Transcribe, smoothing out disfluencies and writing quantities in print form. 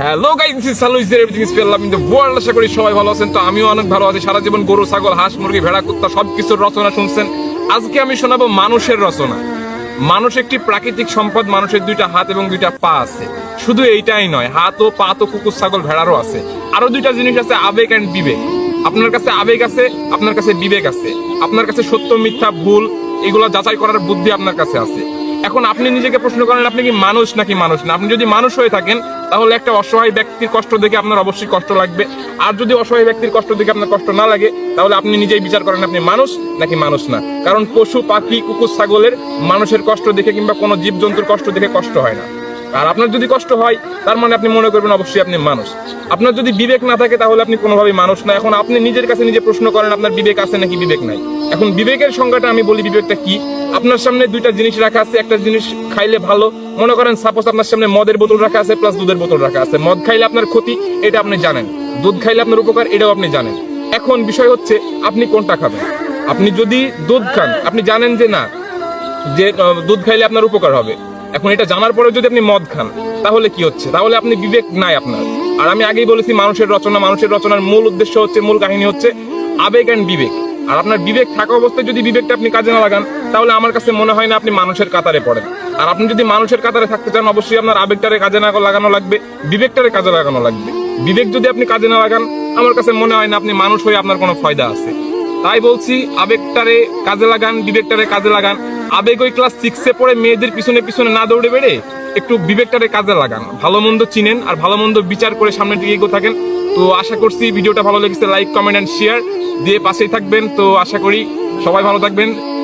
Hello guys, this is Salu, is there everything is fail love in the world. আশা করি সবাই ভালো আছেন। তো আমিও অনেক ভালো আছি। সারা জীবন গরু, ছাগল, হাঁস, মুরগি, ভেড়া, কুত্তা সবকিছুর রচনা শুনছেন। আজকে আমি শোনাবো মানুষের রচনা। মানুষ একটি প্রাকৃতিক সম্পদ। মানুষের দুইটা হাত এবং দুইটা পা আছে। শুধু এইটাই নয়, হাত ও পা তো কুকুর, ছাগল, ভেড়ারও আছে। আরো দুইটা জিনিস আছে, আবেগ এন্ড বিবেক। আপনার কাছে আবেগ আছে, আপনার কাছে বিবেক আছে। আপনার কাছে সত্য, মিথ্যা, ভুল এগুলো যাচাই করার বুদ্ধি আপনার কাছে আছে। এখন আপনি নিজেকে প্রশ্ন করেন, আপনি কি মানুষ নাকি মানুষ না? আপনি যদি মানুষ হয়ে থাকেন, তাহলে একটা অসহায় ব্যক্তির কষ্ট দেখে আপনার অবশ্যই কষ্ট লাগবে। আর যদি অসহায় ব্যক্তির কষ্ট দেখে আপনার কষ্ট না লাগে, তাহলে আপনি নিজেই বিচার করেন আপনি মানুষ নাকি মানুষ না। কারণ পশু, পাখি, কুকুর, ছাগলের মানুষের কষ্ট দেখে কিংবা কোনো জীবজন্তুর কষ্ট দেখে কষ্ট হয় না। আর আপনার যদি কষ্ট হয়, তার মানে আপনি মনে করবেন অবশ্যই আপনি মানুষ। আপনার যদি বিবেক না থাকে, তাহলে আপনি কোনোভাবেই মানুষ না। এখন আপনি নিজের কাছে নিজে প্রশ্ন করেন, আপনার বিবেক আছে নাকি বিবেক নাই। এখন বিবেকের সংজ্ঞাটা আমি বলি, বিবেকটা কি। আপনার সামনে দুইটা জিনিস রাখা আছে, একটা জিনিস খাইলে ভালো, মনে করেন সাপোজ আপনার সামনে মদের বোতল রাখা আছে প্লাস দুধের বোতল রাখা আছে। মদ খাইলে আপনার ক্ষতি, এটা আপনি জানেন। দুধ খাইলে আপনার উপকার, এটাও আপনি জানেন। এখন বিষয় হচ্ছে আপনি কোনটা খাবেন। আপনি যদি দুধ খান, আপনি জানেন যে না, যে দুধ খাইলে আপনার উপকার হবে। এখন এটা জানার পরে যদি আপনি মদ খান, তাহলে কি হচ্ছে? তাহলে আপনি বিবেক নাই আপনার। আর আমি আগেই বলেছি, মানুষের রচনার মূল উদ্দেশ্য হচ্ছে, মূল কাহিনী হচ্ছে আবেগ এন্ড বিবেক। আর আপনার বিবেক থাকা অবস্থায় যদি বিবেকটা আপনি কাজে না লাগান, তাহলে আমার কাছে মনে হয় না আপনি মানুষের কাতারে পড়েন। আর আপনি যদি মানুষের কাতারে থাকতে চান, অবশ্যই আপনার আবেগটারে কাজে না লাগানো লাগবে, বিবেকটারে কাজে লাগানো লাগবে। বিবেক যদি আপনি কাজে না লাগান, আমার কাছে মনে হয় না আপনি মানুষ হয়ে আপনার কোনো ফায়দা আছে। তাই বলছি, আবেগটারে কাজে লাগান, বিবেকটারে কাজে লাগান। আবেগ ওই ক্লাস 6-এ পড়ে মেয়েদের পিছনে পিছনে না দৌড়ে বেড়ে একটু বিবেকটারে কাজে লাগান। ভালো মন্দ চিনেন আর ভালো মন্দ বিচার করে সামনের দিকে এগিয়ে থাকেন। তো আশা করছি ভিডিওটা ভালো লেগেছে। লাইক, কমেন্ট এন্ড শেয়ার দিয়ে পাশেই থাকবেন। তো আশা করি সবাই ভালো থাকবেন।